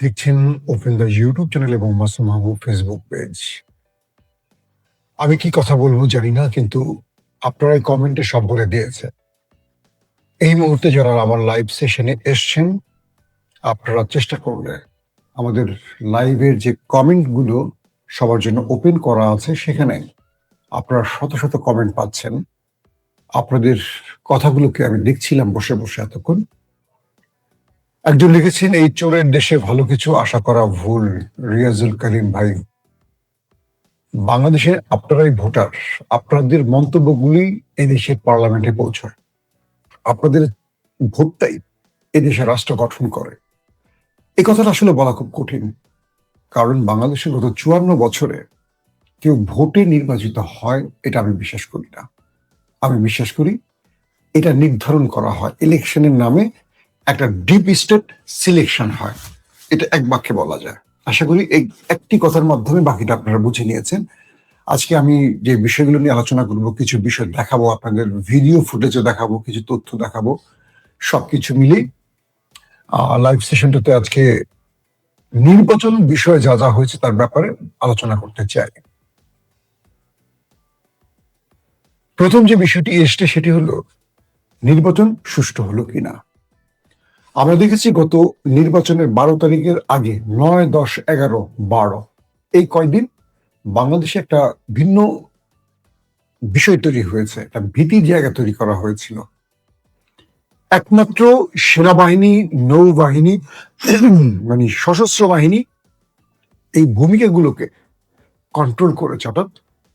দেখছেন open the YouTube channel এবং মাসুম মাহবুব Facebook page. আমি কি কথা বলবো জানি না, কিন্তু আপনারা এই কমেন্টে সব বলে দিয়েছে। এই মুহূর্তে যারা আমার লাইভ সেশনে এসছেন, আপনারা চেষ্টা করলে আমাদের লাইভের যে কমেন্টগুলো সবার জন্য ওপেন করা আছে, সেখানে আপনারা শত শত কমেন্ট পাচ্ছেন। আপনাদের কথাগুলোকে আমি দেখছিলাম বসে বসে এতক্ষণ। একজন লিখেছেন, এই চোরের দেশে ভালো কিছু আশা করা ভুল। রিয়াজুল করিম ভাই, বাংলাদেশে আপনারাই ভোটার, আপনাদের মন্তব্যগুলি এই দেশের পার্লামেন্টে পৌঁছায়। আপনাদের ভোটটাই এদেশে রাষ্ট্র গঠন করে। এই কথাটা আসলে বলা খুব কঠিন, কারণ বাংলাদেশের গত 54 বছরে কেউ ভোটে নির্বাচিত হয় এটা আমি বিশ্বাস করি না। আমি বিশ্বাস করি এটা নির্ধারণ করা হয়, ইলেকশনের নামে একটা ডিপ স্টেট সিলেকশন হয়। এটা এক বাক্যে বলা যায়। আশা করি এই একটি কথার মাধ্যমে বাকিটা আপনারা বুঝে নিয়েছেন। আজকে আমি যে বিষয়গুলো নিয়ে আলোচনা করব, কিছু বিষয় দেখাবো, আপনাদের ভিডিও ফুটেজও দেখাবো, কিছু তথ্য দেখাবো, সবকিছু মিলে লাইভ সেশনটাতে আজকে নির্বাচন বিষয়ে যা যা হয়েছে তার ব্যাপারে আলোচনা করতে চাই। প্রথম যে বিষয়টি এসছে সেটি হলো নির্বাচন সুষ্ঠু হলো কিনা। আমরা দেখেছি গত নির্বাচনের 12 তারিখের আগে 9, 10, 11, 12 এই কয়দিন বাংলাদেশে একটা ভিন্ন বিষয় তৈরি হয়েছে, একটা ভীতির জায়গা তৈরি করা হয়েছিল। একমাত্র সেনাবাহিনী, নৌবাহিনী মানে সশস্ত্র বাহিনী এই ভূমিকাগুলোকে কন্ট্রোল করেছে। অর্থাৎ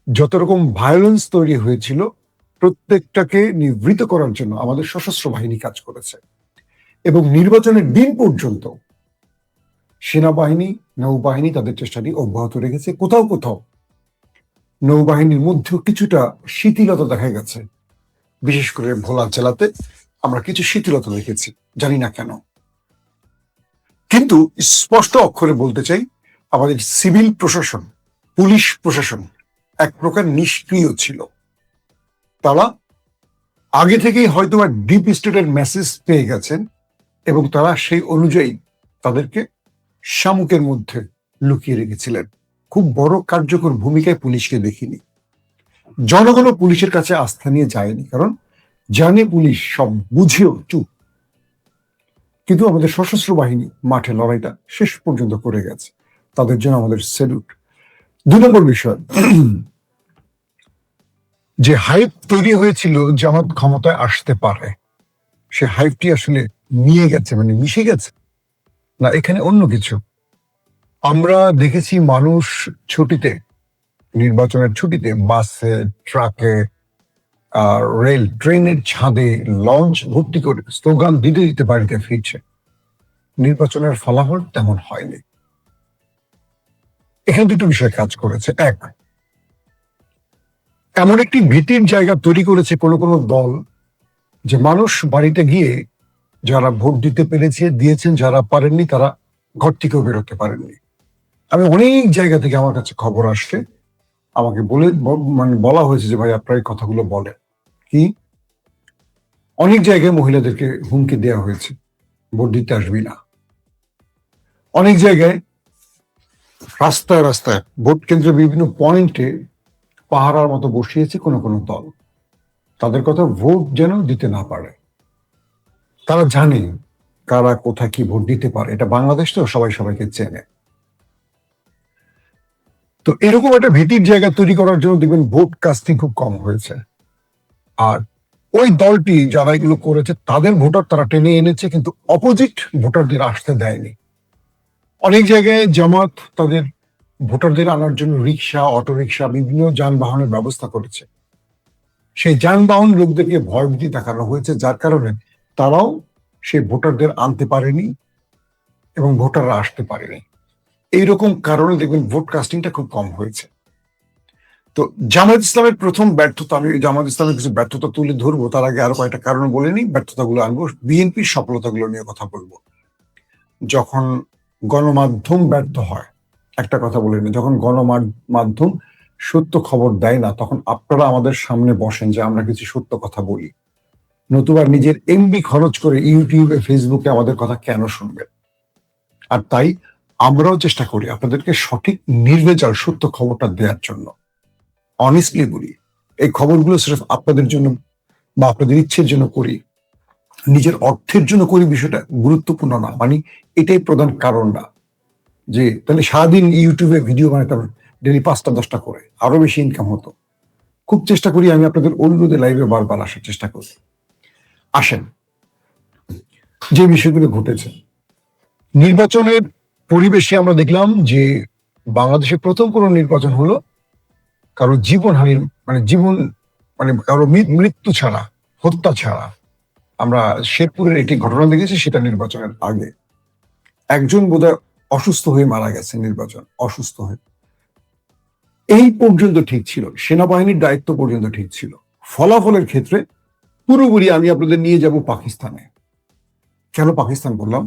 যত রকম ভায়োলেন্স তৈরি হয়েছিল প্রত্যেকটাকে নিবৃত করার জন্য আমাদের সশস্ত্র বাহিনী কাজ করেছে। এবং নির্বাচনের দিন পর্যন্ত সেনাবাহিনী, নৌবাহিনী তাদের চেষ্টাটি অব্যাহত রেখেছে। কোথাও কোথাও নৌবাহিনীর মধ্যেও কিছুটা শিথিলতা দেখা গেছে। বিশেষ করে ভোলা জেলাতে আমরা কিছু শিথিলতা দেখেছি, জানি না কেন। কিন্তু স্পষ্ট অক্ষরে বলতে চাই, আমাদের সিভিল প্রশাসন, পুলিশ প্রশাসন এক প্রকার নিষ্ক্রিয় ছিল। তারা আগে থেকেই হয়তো ডিপ স্টেটের মেসেজ পেয়ে গেছেন এবং তারা সেই অনুযায়ী তাদেরকে শামুকের মধ্যে লুকিয়ে রেখেছিলেন। খুব বড় কার্যকর ভূমিকায় পুলিশকে দেখিনি। জনগণও পুলিশের কাছে আস্থা নিয়ে যায়নি, কারণ জানে পুলিশ সব বুঝেও চুপ। কিন্তু আমাদের সশস্ত্র বাহিনী মাঠে লড়াইটা শেষ পর্যন্ত করে গেছে, তাদের জন্য আমাদের স্যালুট। 2 নম্বর বিষয়, যে হাইপ তৈরি হয়েছিল জামাত ক্ষমতায় আসতে পারে, সে হাইপটি আসলে নিয়ে গেছে, মানে মিশে গেছে না এখানে অন্য কিছু। আমরা দেখেছি মানুষ ছুটিতে, নির্বাচনের ছুটিতে বাসে, ট্রাকে, রেল, ট্রেনের ছাদে, লঞ্চ ভর্তি করে স্লোগান দিতে দিতে বাড়িতে ফিরছে। নির্বাচনের ফলাফল তেমন হয়নি। এখানে দুটো বিষয় কাজ করেছে। এক, এমন একটি ভীতির জায়গা তৈরি করেছে কোনো কোনো দল, যে মানুষ বাড়িতে গিয়ে যারা ভোট দিতে পেরেছে দিয়েছেন, যারা পারেননি তারা ঘর থেকেও বেরোতে পারেননি। আমি অনেক জায়গা থেকে আমার কাছে খবর আসছে, আমাকে মানে বলা হয়েছে যে ভাই আপনার এই কথাগুলো বলেন। কি, অনেক জায়গায় মহিলাদেরকে হুমকি দেওয়া হয়েছে, ভোট দিতে আসবি না। অনেক জায়গায় রাস্তায় রাস্তায় ভোট কেন্দ্রের বিভিন্ন পয়েন্টে পাহারার মতো বসিয়েছে কোনো কোনো দল, তাদের কথা ভোট যেন দিতে না পারে। তারা জানে কারা কোথায় কি ভোট দিতে পারে, এটা বাংলাদেশ তো, সবাই সবাইকে চেনে। তো এরকম একটা ভীতির জায়গা তৈরি করার জন্য দেখবেন ভোট কাস্টিং খুব কম হয়েছে। আর ওই দলটি যারা এগুলো করেছে তাদের ভোটার তারা টেনে এনেছে, কিন্তু অপোজিট ভোটারদের আসতে দেয়নি। অনেক জায়গায় জামাত তাদের ভোটারদের আনার জন্য রিক্সা, অটোরিক্সা, বিভিন্ন যানবাহনের ব্যবস্থা করেছে। সেই যানবাহন লোকদেরকে ভয়ভীতি দেখানো হয়েছে, যার কারণে তারাও সেই ভোটারদের আনতে পারেনি এবং ভোটাররা আসতে পারেনি। এইরকম কারণে দেখবেন ভোট কাস্টিংটা খুব কম হয়েছে। তো জামায়াত ইসলামের প্রথম ব্যর্থতা, আমি জামায়াত ইসলামের কিছু ব্যর্থতা তুলে ধরবো, তার আগে আরো কয়েকটা কারণ বলে নিই, ব্যর্থতাগুলো আনবো, বিএনপির সফলতাগুলো নিয়ে কথা বলবো। যখন গণমাধ্যম ব্যর্থ হয়, একটা কথা বলে নিই, যখন গণমাধ্যম সত্য খবর দেয় না, তখন আপনারা আমাদের সামনে বসেন যে আমরা কিছু সত্য কথা বলি, নতুবা নিজের এমবি খরচ করে ইউটিউবে, ফেসবুকে আমাদের কথা কেন শুনবেন? আর তাই আমরাও চেষ্টা করি আপনাদেরকে সঠিক নির্ভেজাল সত্য খবরটা দেওয়ার জন্য। অনেস্টলি বলি, এই খবরগুলো সির্ফ আপনাদের জন্য বা আপনাদের ইচ্ছের জন্য করি, নিজের অর্থের জন্য করি বিষয়টা গুরুত্বপূর্ণ না, মানে এটাই প্রধান কারণ না। যে তাহলে সারাদিন ইউটিউবে ভিডিও বানাতাম ডেলি 5টা 10টা করে, আরো বেশি ইনকাম হতো। খুব চেষ্টা করি আমি আপনাদের অনুরোধে লাইভে বারবার আসার চেষ্টা করি। আসেন, যে বিষয়গুলো ঘটেছে নির্বাচনের পরিবেশে আমরা দেখলাম যে বাংলাদেশে প্রথম কোন নির্বাচন হলো কারো জীবনহানির মানে কারো মৃত্যু ছাড়া, হত্যা ছাড়া। আমরা শেরপুরের একটি ঘটনা দেখেছি, সেটা নির্বাচনের আগে একজন বোধহয় অসুস্থ হয়ে মারা গেছে, নির্বাচন অসুস্থ হয়ে। এই পর্যন্ত ঠিক ছিল, সেনাবাহিনীর দায়িত্ব পর্যন্ত ঠিক ছিল। ফলাফলের ক্ষেত্রে পুরোপুরি আমি আপনাদের নিয়ে যাব পাকিস্তানে। কেন পাকিস্তান বললাম?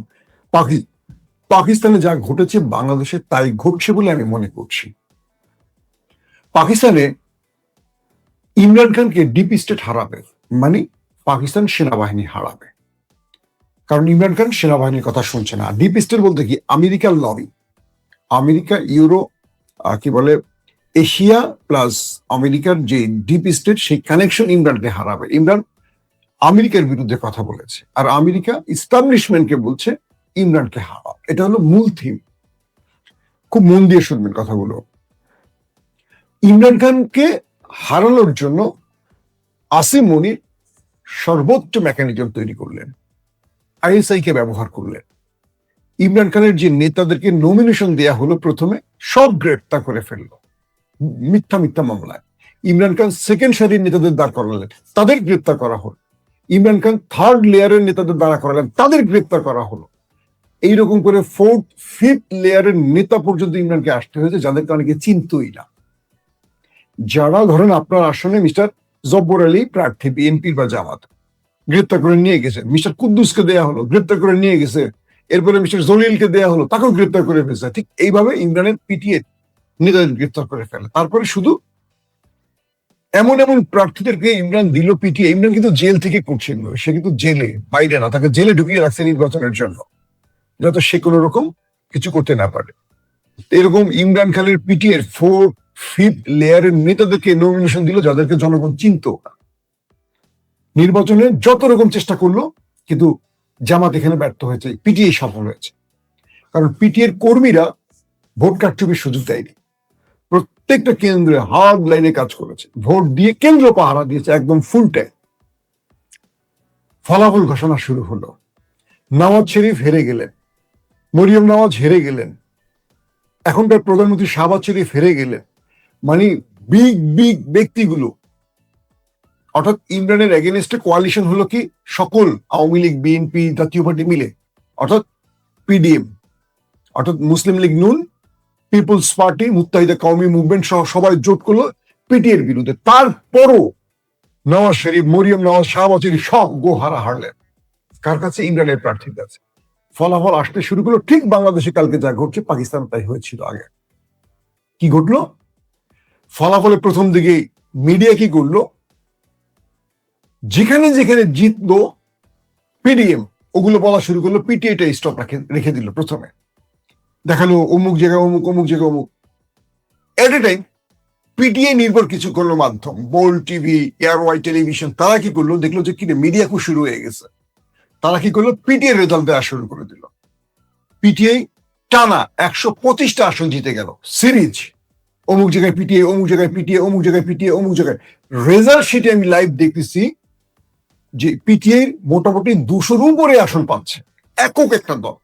পাকিস্তানে যা ঘটেছে বাংলাদেশে তাই ঘটছে বলে আমি মনে করছি। পাকিস্তানে ইমরান খানকে ডিপ স্টেট হারাবে, মানে পাকিস্তান সেনাবাহিনী হারাবে। কারণ ইমরান খান সেনাবাহিনীর কথা শুনছে না। ডিপ স্টেট বলতে কি? আমেরিকার লবি, আমেরিকা, ইউরো, কি বলে, এশিয়া প্লাস আমেরিকার যে ডিপ স্টেট, সেই কানেকশন ইমরানকে হারাবে। ইমরান আমেরিকার বিরুদ্ধে কথা বলেছে, আর আমেরিকা ইস্টাবলিশমেন্টকে বলছে ইমরানকে হারা। এটা হলো মূল থিম। খুব মন দিয়ে শুনবেন কথাগুলো। ইমরান খানকে হারানোর জন্য আসিম মনির সর্বোচ্চ মেকানিজম তৈরি করলেন, আইএসআই কে ব্যবহার করলেন। ইমরান খানের যে নেতাদেরকে নমিনেশন দেয়া হলো প্রথমে, সব গ্রেপ্তার করে ফেললো মিথ্যা মিথ্যা মামলায়। ইমরান খান সেকেন্ড সারির নেতাদের দাঁড় করালেন, তাদের গ্রেপ্তার করা হলো। ইমরান খান থার্ড লেয়ারের নেতাদের দাঁড়া করালেন, তাদের গ্রেপ্তার করা হলো। এইরকম করে ফোর্থ ফিফথ লেয়ারের নেতা পর্যন্ত ইমরানকে আসতে হয়েছে, যাদেরকে অনেকে চিনতই না। যারা ধরেন আপনার আসনে মিস্টার জব্বর আলী প্রার্থী বিএনপির বা জামাত, গ্রেপ্তার করে নিয়ে গেছে। মিস্টার কুদ্দুসকে দেয়া হলো, গ্রেপ্তার করে নিয়ে গেছে। এরপরে মিস্টার জলিলকে দেয়া হলো, তাকেও গ্রেপ্তার করে ফেলছে। ঠিক এইভাবে ইমরানের পিটিএ নেতাদের গ্রেপ্তার করে ফেলে। তারপরে শুধু এমন এমন প্রার্থীদেরকে ইমরান দিল পিটিয়ে। ইমরান কিন্তু জেল থেকে করছিল, সে কিন্তু জেলে, বাইরে না, তাকে জেলে ঢুকিয়ে রাখছে নির্বাচনের জন্য, যাতে সে কোনো রকম কিছু করতে না পারে। এরকম ইমরান খানের পিটিএর ফোর্থ ফিফথ লেয়ারের নেতাদেরকে নমিনেশন দিল, যাদেরকে জনগণ চিনত না। নির্বাচনে যত রকম চেষ্টা করলো, কিন্তু জামাত এখানে ব্যর্থ হয়েছে, পিটিএ সফল হয়েছে। কারণ পিটিএর কর্মীরা ভোট কারচুপির সুযোগ দেয়নি। প্রত্যেকটা কেন্দ্রে হার্ড লাইনে কাজ করেছে, ভোট দিয়ে কেন্দ্র পাহারা দিয়েছে একদম ফুল টাইম। ফলাফল ঘোষণা শুরু হলো। নওয়াজ শরীফ হেরে গেলেন, মরিয়ম নওয়াজ হেরে গেলেন, এখনকার প্রধানমন্ত্রী শাহবাজ শরীফ হেরে গেলেন। মানে বিগ বিগ ব্যক্তিগুলো, অর্থাৎ ইমরানের এগেনস্টে কোয়ালিশন হলো কি? সকল আওয়ামী লীগ, বিএনপি, জাতীয় পার্টি মিলে, অর্থাৎ পিডিএম, অর্থাৎ মুসলিম লীগ নুন, পিপলস পার্টি, মুত্তাহিদা কওমি মুভমেন্ট সহ সবাই জোট করলো পিটিএর বিরুদ্ধে। তারপরও নওয়াজ শরীফ, মরিয়ম নওয়াজ, শাহবাজ শরীফ সব গোহারা হারলেন। কার কাছে? ইমরানের প্রার্থীর কাছে। ফলাফল আসতে শুরু করলো ঠিক বাংলাদেশে কালকে যা ঘটছে পাকিস্তান তাই হয়েছিল আগে। কি ঘটলো? ফলাফলে প্রথম দিকে মিডিয়া কি করলো? যেখানে যেখানে জিতলো পিডিএম, ওগুলো বলা শুরু করলো পিটিএটা স্টপ রেখে দিল। প্রথমে দেখালো অমুক জায়গায় অমুক, অমুক জায়গায় অমুক। এট এ টাইম পিটিএ নির্ভর কিছু করলো মাধ্যম, বোল্ড টিভি, এয়ারওয়াই টেলিভিশন, তারা কি করলো? দেখলো যে কি মিডিয়া খুব শুরু হয়ে গেছে। তারা কি করলো? পিটিএ রেজাল্ট দেওয়া শুরু করে দিল। পিটিআই টানা 125টা আসন জিতে গেল। সিরিজ অমুক জায়গায় পিটিএ, অমুক জায়গায় পিটিএ, অমুক জায়গায় পিটিএ, অমুক জায়গায়। রেজাল্ট শিটে আমি লাইভ দেখতেছি যে পিটিআই মোটামুটি 200-র উপরে আসন পাচ্ছে, একক একটা দল।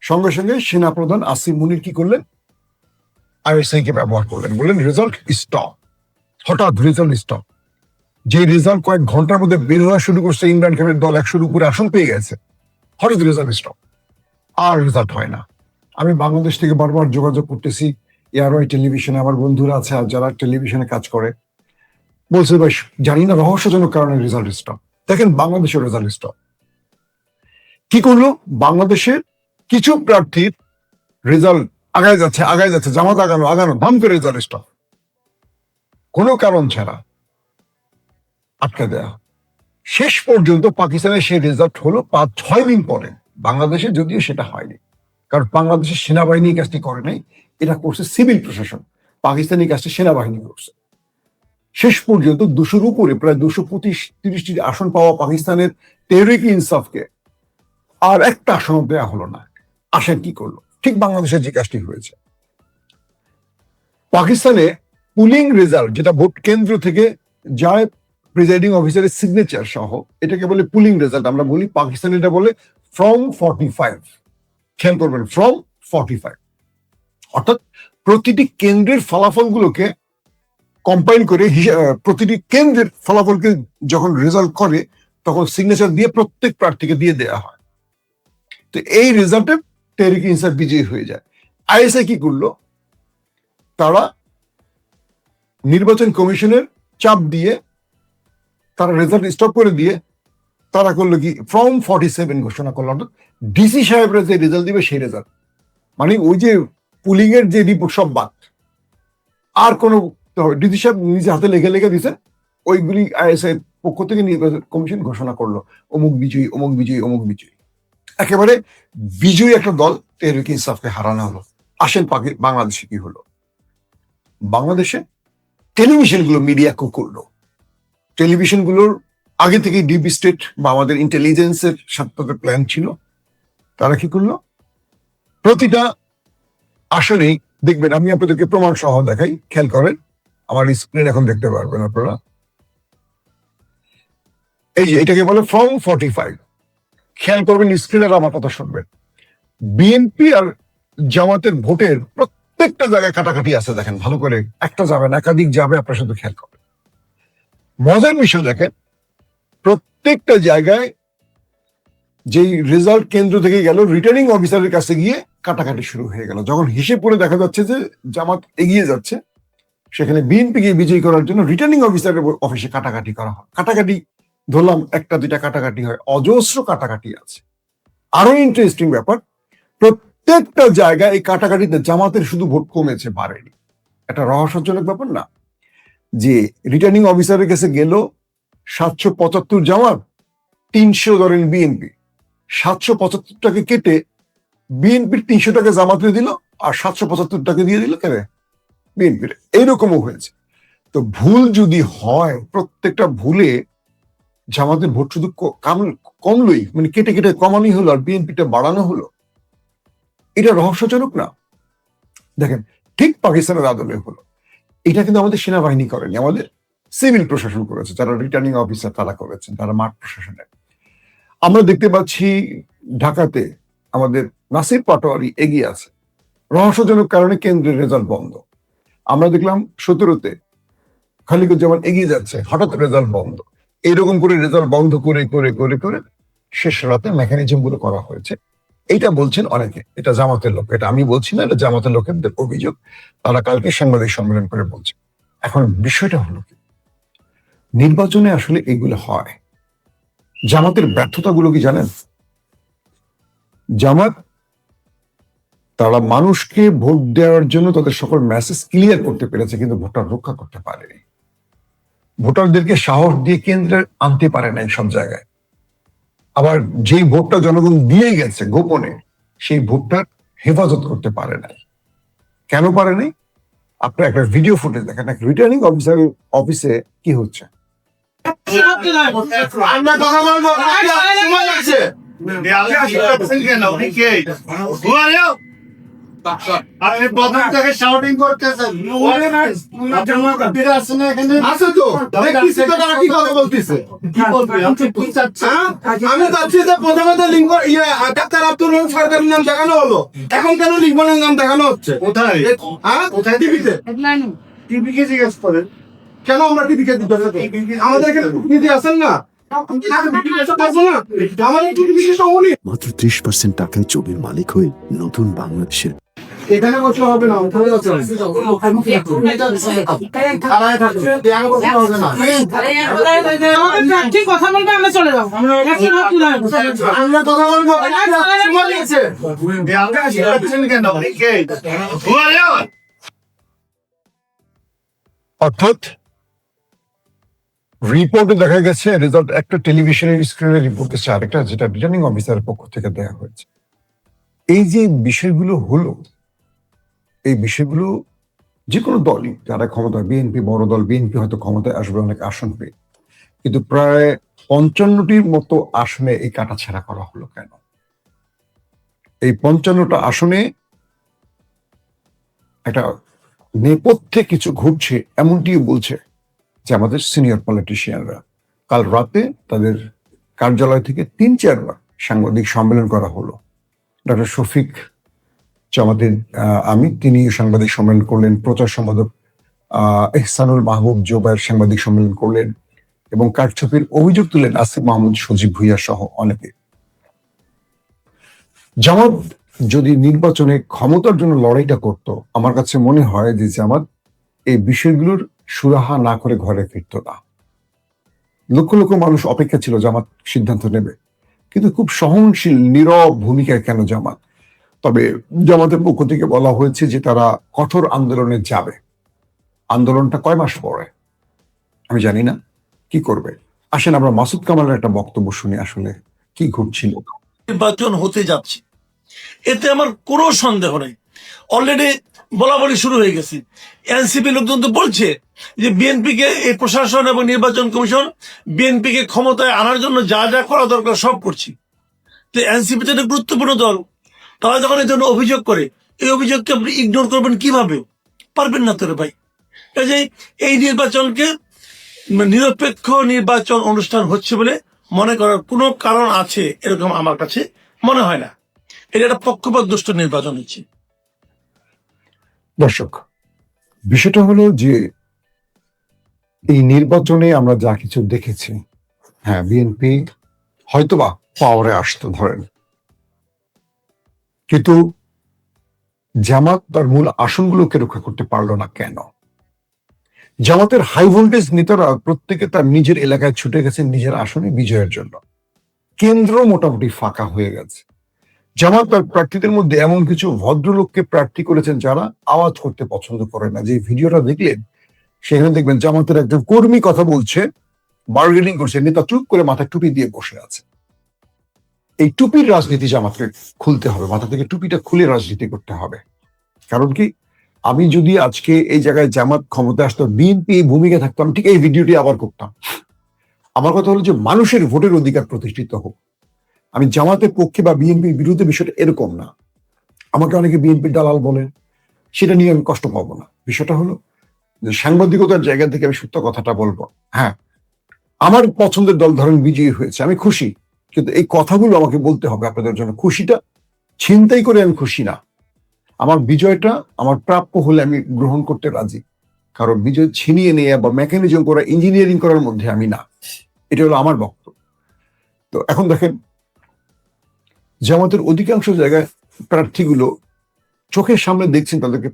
সঙ্গে সঙ্গে সেনাপ্রধান আসিম মুনির কি করলেন? আইএসআই কে ব্যবহার করলেন, বললেন রেজাল্ট স্টপ। হঠাৎ রেজাল্ট স্টপ। যে রেজাল্ট কয়েক ঘন্টার মধ্যে বের হওয়া শুরু করছে, ইমরান খানের দল 100-র উপরে আসন পেয়ে গেছে, হঠাৎ রেজাল্ট স্টপ। আর রেজাল্ট হয় না। আমি বাংলাদেশ থেকে বারবার যোগাযোগ করতেছি, এয়ারওয়াই টেলিভিশনে আমার বন্ধুরা আছে আর যারা টেলিভিশনে কাজ করে, বলছে ভাই জানি না রহস্যজনক কারণে রেজাল্ট স্টপ। দেখেন বাংলাদেশের রেজাল্ট স্টপ। কি করলো? বাংলাদেশের কিছু প্রার্থীর রেজাল্ট আগায় যাচ্ছে, জামাত আগানো ধাম করে রেজাল্ট স্টপ, কোনো কারণ ছাড়া আটকে দেয়া। শেষ পর্যন্ত পাকিস্তানের সেই রেজাল্ট হলো 5-6 দিন পরে, বাংলাদেশে যদিও সেটা হয়নি। কারণ বাংলাদেশের সেনাবাহিনী এই কাজটি করে নাই, এটা করছে সিভিল প্রশাসন। পাকিস্তানি কাজটি সেনাবাহিনী করছে। শেষ পর্যন্ত 200-র উপরে প্রায় 225-30টি আসন পাওয়া পাকিস্তানের তেহরিক ইনসাফকে আর একটা আসন দেওয়া হলো না। আসেন কি করলো? ঠিক বাংলাদেশের যে কাজটি হয়েছে। পাকিস্তানে পুলিং রেজাল্ট, যেটা ভোট কেন্দ্র থেকে যায় প্রিজাইডিং অফিসারের সিগনেচার সহ, এটাকে বলে পুলিং রেজাল্ট আমরা বলি। পাকিস্তানে এটা বলে ফ্রম 45। খেয়াল করবেন, ফ্রম 45, অর্থাৎ প্রতিটি কেন্দ্রের ফলাফলগুলোকে কম্পাইন করে প্রতিটি কেন্দ্রের ফলাফলকে যখন রেজাল্ট করে তখন সিগনেচার দিয়ে প্রত্যেক প্রার্থীকে দিয়ে দেওয়া হয়। তো এই রেজাল্টে তেহরিক ইনসাফ বিজয়ী হয়ে যায়। আইএসআই কি করলো? তারা নির্বাচন কমিশনের চাপ দিয়ে তারা রেজাল্ট স্টপ করে দিয়ে তারা করলো কি, ফ্রম 47 ঘোষণা করলো। অর্থাৎ ডিসি সাহেবরা যে রেজাল্ট দিবে সেই রেজাল্ট, মানে ওই যে পুলিং এর যে রিপোর্ট সব বাদ, আর কোনো ডিসি সাহেব নিজে হাতে লেখে দিয়েছেন, ওইগুলি আইএসআই পক্ষ থেকে নির্বাচন কমিশন ঘোষণা করলো অমুক বিজয়ী, অমুক বিজয়ী, অমুক বিজয়ী। একেবারে বিজয়ী একটা দল তেহরিক ইনসাফকে হারানো হলো। আসেন বাংলাদেশে কি হলো? বাংলাদেশে টেলিভিশনগুলো মিডিয়া কু করলো। টেলিভিশনগুলোর আগে থেকে ডিপ স্টেট বা আমাদের ইন্টেলিজেন্সের সাথে তাদের প্ল্যান ছিল। তারা কি করলো? প্রতিটা আসলেই দেখবেন, আমি আপনাদেরকে প্রমাণ সহ দেখাই, খেয়াল করেন, আমার স্ক্রিন এখন দেখতে পারবেন আপনারা। এই যে এটাকে বলে ফ্রম 45। খেয়াল করবেন স্ক্রিনের, আমার কথা শুনবেন। বিএনপি আর জামাতের ভোটের প্রত্যেকটা জায়গায় কাটাকাটি আছে, দেখেন ভালো করে, একটা যাবে না, একাধিক যাবে, আপনার সাথে খেয়াল করবেন। মজার বিষয় দেখেন, প্রত্যেকটা জায়গায় যেই রেজাল্ট কেন্দ্র থেকে গেল, রিটার্নিং অফিসারের কাছে গিয়ে কাটাকাটি শুরু হয়ে গেল। যখন হিসেব করে দেখা যাচ্ছে যে জামাত এগিয়ে যাচ্ছে, সেখানে বিএনপিকে বিজয়ী করার জন্য রিটার্নিং অফিসারের অফিসে কাটাকাটি করা হয়। কাটাকাটি ধরলাম একটা দুইটা কাটাকাটি হয়, অজস্র কাটাকাটি আছে। আরো ইন্টারেস্টিং ব্যাপার, প্রত্যেকটা জায়গায় এই কাটাকাটিতে জামাতের শুধু ভোট কমেছে, বাড়েনি। একটা রহস্যজনক ব্যাপার না? যে রিটার্নিং অফিসারের কাছে গেল 775 জামাত, 300 ধরেন বিএনপি। 775টাকে কেটে বিএনপির 300 টাকা জামাতে দিল, আর 775 টাকা দিয়ে দিল কেন? বিএনপির। এইরকমও হয়েছে। তো ভুল যদি হয়, প্রত্যেকটা ভুলে জামাতের ভোট শুধু কমলই, মানে কেটে কেটে কমানোই হলো, আর বিএনপিটা বাড়ানো হলো। এটা রহস্যজনক না? দেখেন, ঠিক পাকিস্তানের আদলে হলো। এটা কিন্তু আমাদের সেনাবাহিনী করেনি, আমাদের সিভিল প্রশাসন করেছে। যারা রিটার্নিং অফিসার তারা করেছেন, তারা মাঠ প্রশাসনে। আমরা দেখতে পাচ্ছি ঢাকাতে আমাদের নাসির পাটোয়ারি এগিয়ে আছে, রহস্যজনক কারণে কেন্দ্রের রেজাল্ট বন্ধ। আমরা দেখলাম 17-তে খালিকুজ্জামান এগিয়ে যাচ্ছে, হঠাৎ রেজাল্ট বন্ধ। এইরকম করে রেজাল্ট বন্ধ করে করে করে করে শেষ রাতে মেকানিজম গুলো করা হয়েছে। এটা বলছেন অনেকে, এটা জামাতের লোক, এটা আমি বলছি না, এটা জামাতের লোকেদের অভিযোগ। তারা কালকে সাংবাদিক সম্মেলন করে বলছে। এখন বিষয়টা হলো কি, নির্বাচনে আসলে এগুলো হয়। জামাতের ব্যর্থতাগুলো কি জানেন? জামাত তারা মানুষকে ভোট দেওয়ার জন্য তাদের সকল মেসেজ ক্লিয়ার করতে পেরেছে, কিন্তু ভোটার রক্ষা করতে পারেনি। ভোটারদেরকে সাহস দিয়ে কেন্দ্রে আনতে পারে নাই সব জায়গায়। আবার যেই ভোটটা জনগণ দিয়ে গেছে গোপনে, সেই ভোটটার হেফাজত করতে পারে নাই। কেন পারে নাই? আপনার একটা ভিডিও ফুটেজ দেখেন, এক রিটার্নিং অফিসারের অফিসে কি হচ্ছে। আমরা কথা বলবো, সময় লাগছে। আপনি প্রথম থেকে শাউটিং করতেছেন, আছে তো দেখতেছি তো তারা কি কথা বলতেছে। আমি চাচ্ছি যে প্রথমে তো লিঙ্গ ডাক্তার আব্দুল রহিম সরকারের নাম দেখানো হলো, এখন কেন লিঙ্গনের নাম দেখানো হচ্ছে? কোথায়? কোথায়? টিভিতে। টিভিকে জিজ্ঞেস করেন কেন আমরা টিভিকে দিতে হবে? আমাদের এখানে প্রতিনিধি আছেন না? মাত্র 30% টাকায় ছবির মালিক হয়ে নতুন বাংলাদেশের এখানে বসলে হবে না, ওখানে বসতে হবে। খাড়ায় থাকবে, দেয়ালে বসলে হবে না। ঠিক কথা বলবে, আমরা চলে যাবো। আমরা কথা বলবো, সময় লাগছে। অর্থাৎ রিপোর্টে দেখা গেছে রেজাল্ট একটা টেলিভিশনের স্ক্রিনের রিপোর্ট এসেছে, আরেকটা যেটা রিটার্নিং অফিসারের পক্ষ থেকে দেওয়া হয়েছে। এই যে বিষয়গুলো হলো, এই বিষয়গুলো যে কোনো দলই যারা ক্ষমতায়, বিএনপি বড় দল, বিএনপি হয়তো ক্ষমতায় আসবে অনেক আসন পেয়ে, কিন্তু প্রায় 55টির মতো আসনে এই কাটাছেঁড়া করা হলো কেন? এই 55টা আসনে একটা নেপথ্যে কিছু ঘটছে এমনটিও বলছে যে আমাদের সিনিয়র পলিটিশিয়ানরা। কাল রাতে তাদের কার্যালয় থেকে 3-4 বার সাংবাদিক সম্মেলন করা হলো। ডক্টর শফিক জামাতের আমি তিনি সাংবাদিক সম্মেলন করলেন, প্রচার সম্পাদক এহসানুল মাহবুব জোবায়ের সাংবাদিক সম্মেলন করলেন এবং কারচুপির অভিযোগ তুলেন আসিফ মাহমুদ, সজীব ভুইয়া সহ অনেকে। জামাত যদি নির্বাচনে ক্ষমতার জন্য লড়াইটা করত, আমার কাছে মনে হয় যে জামাত এই বিষয়গুলোর সুরাহা না করে ঘরে ফিরত না। লক্ষ লক্ষ মানুষ অপেক্ষা ছিল জামাত সিদ্ধান্ত নেবে, কিন্তু খুব সহনশীল নীরব ভূমিকায় কেন জামাত? তবে জামাতের পক্ষ থেকে বলা হয়েছে যে তারা কঠোর আন্দোলনে যাবে। আন্দোলনটা কয় মাস পরে আমি জানি না, কি করবে। আসেন আমরা মাসুদ কামালের একটা বক্তব্য শুনি আসলে কি ঘটছিল। নির্বাচন হতে যাচ্ছে, এতে আমার কোনো সন্দেহ নেই। অলরেডি বলা বলি শুরু হয়ে গেছে। এনসিপি লোকজন তো বলছে যে বিএনপি কে এই প্রশাসন এবং নির্বাচন কমিশন বিএনপি কে ক্ষমতায় আনার জন্য যা যা করা দরকার সব করছি। তো এনসিপি তো একটা গুরুত্বপূর্ণ দল, তারা যখন এই জন্য অভিযোগ করে, এই অভিযোগকে আপনি ইগনোর করবেন কিভাবে? পারবেন না তোরে ভাই। কাজেই এই নির্বাচনকে নিরপেক্ষ নির্বাচন অনুষ্ঠান হচ্ছে বলে মনে করার কোনো কারণ আছে এরকম আমার কাছে মনে হয় না। এটা একটা পক্ষপাত দুষ্ট নির্বাচন হচ্ছে। দর্শক, বিষয়টা হলো যে এই নির্বাচনে আমরা যা কিছু দেখেছি, হ্যাঁ বিএনপি হয়তোবা পাওয়ারে আসতো ধরেন, কিন্তু জামাত তার মূল আসনগুলোকে রক্ষা করতে পারলো না কেন? জামাতের হাই ভোল্টেজ নেতারা প্রত্যেকে তার নিজের এলাকায় ছুটে গেছেন নিজের আসনে বিজয়ের জন্য। কেন্দ্র মোটামুটি ফাঁকা হয়ে গেছে। জামাত তার প্রার্থীদের মধ্যে এমন কিছু ভদ্রলোককে প্রার্থী করেছেন যারা আওয়াজ করতে পছন্দ করে না। যে ভিডিওটা দেখলেন সেখানে দেখবেন জামাতের একজন কর্মী কথা বলছে, বার্গেনিং করছে, নেতা চুপ করে মাথায় টুপি দিয়ে বসে আছে। এই টুপির রাজনীতি জামাতকে খুলতে হবে, মাথা থেকে টুপিটা খুলে রাজনীতি করতে হবে। কারণ কি, আমি যদি আজকে এই জায়গায় জামাত ক্ষমতা আসতো, বিএনপি এই ভূমিকা থাকতো, আমি ঠিক এই ভিডিওটি আবার করতাম। আমার কথা হলো যে মানুষের ভোটের অধিকার প্রতিষ্ঠিত হোক। আমি জামাতের পক্ষে বা বিএনপির বিরুদ্ধে, বিষয়টা এরকম না। আমাকে অনেকে বিএনপির দালাল বলে, সেটা নিয়ে আমি কষ্ট পাবো না। বিষয়টা হলো যে সাংবাদিকতার জায়গা থেকে আমি সত্য কথাটা বলবো। হ্যাঁ, আমার পছন্দের দল ধরেন বিজয়ী হয়েছে, আমি খুশি, কিন্তু এই কথাগুলো আমাকে বলতে হবে আপনাদের জন্য। খুশিটা ছিনতাই করে আমি খুশি না। আমার বিজয়টা আমার প্রাপ্য হলে আমি গ্রহণ করতে রাজি। কারণ বিজয় ছিনিয়ে নেওয়া বা মেকানিজম করা, ইঞ্জিনিয়ারিং করার মধ্যে আমি না। এটা হলো আমার বক্তব্য। তো এখন দেখেন, জামাতের অধিকাংশ জায়গায় প্রার্থীগুলো চোখের সামনে দেখছেন তাদেরকে